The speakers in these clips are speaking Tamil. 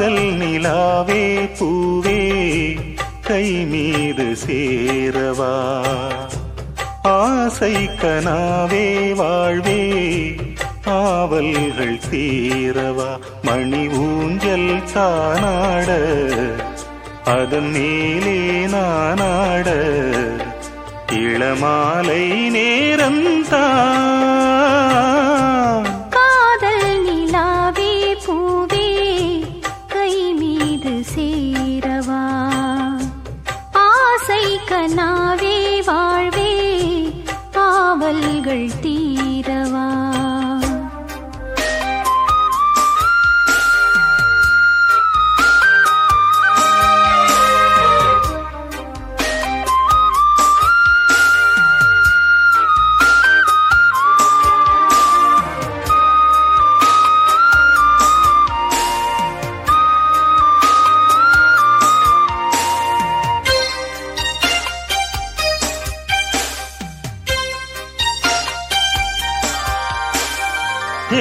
காதல் நிலாவே பூவே கை மீது சேரவா ஆசை கனாவே வாழ்வே ஆவல்கள் தீரவா மணி ஊஞ்சல் தானாட அதன் மேலே நானாட இளமாலை நேரம்தான் காதல் நிலாவே பூவே கை மீது சேரவா ஆசை கனாவே வாழ்வே ஆவல்கள் தீரவா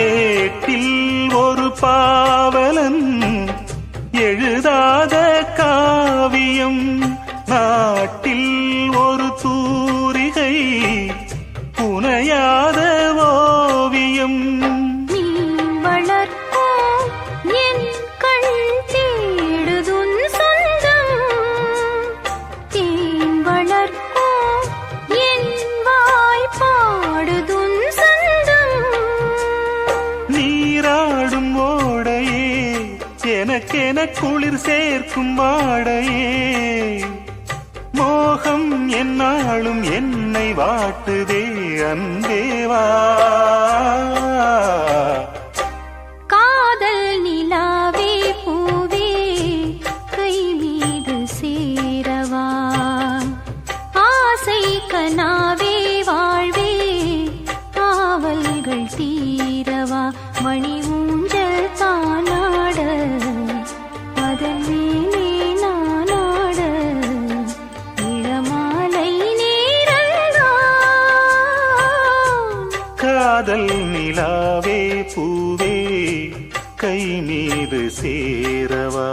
ஏட்டில் ஒரு பாவலன் எழுதாத காவியம் நாட்டில் ஒரு தூரிகை புனையாத ஓவியம் நீ வளர்க்கும் என் கண் தேடுதுன் சொந்தம் தேன் வளர்க்கும் என் வாய் பாடுதுன் சொந்தம் நீராடும் ஓடையே எனக்கென குளிர் சேர்க்கும் வாடையே மோகம் என்னாலும் என்னை வாட்டுதே அன்பேவா காதல் நிலாவே பூவே கை மீது சேரவா ஆசை கனாவே வாழ்வே ஆவல்கள் தீரவா மணி ஊஞ்சல் தானாட அதன் மேலே நானாட இளமாலை நேரம்தான் காதல் நிலாவே பூவே கை மீது சேரவா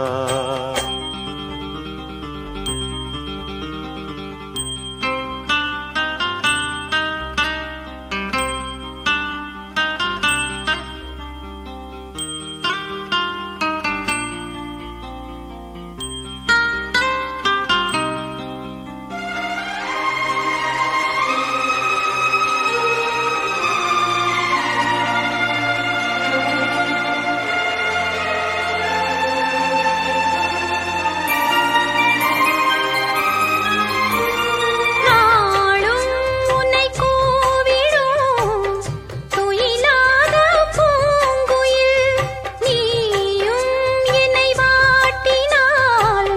நாளும் உன்னை கூவிடும் துயிலாத பூங்குயில் நீயும் என்னை வாட்டினால்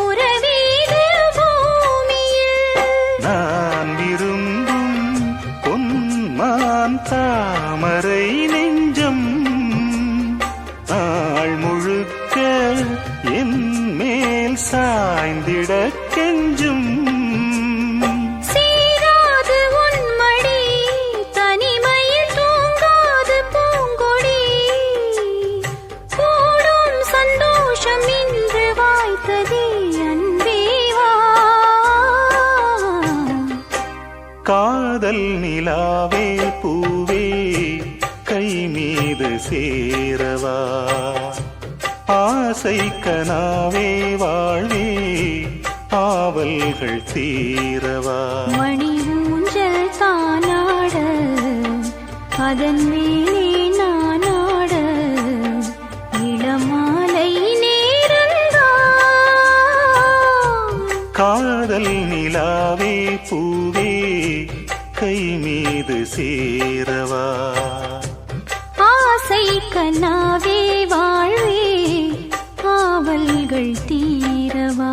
உறவீது பூமியில் நான் விரும்பும் பொன்மான் தாமரை நெஞ்சம் நாள் முழுக்க என் மேல் சாய்ந்திட கெஞ்சும் சீராது உன் மடி தனிமையில் தூங்காது பூங்கொடி கூடும் சந்தோஷம் இன்று வாய்த்ததே அன்பேவா காதல் நிலாவே பூவே கை மீது சேரவா ஆசை கனாவே வாழ்வே ஆவல்கள் தீரவா மணி ஊஞ்சல் தானாட அதன் மேலே நானாட இளமாலை நேரம்தான் காதல் நிலாவே பூவே கை மீது சேரவா ஆசை கனாவே வாழ்வே ஆவல்கள் தீரவா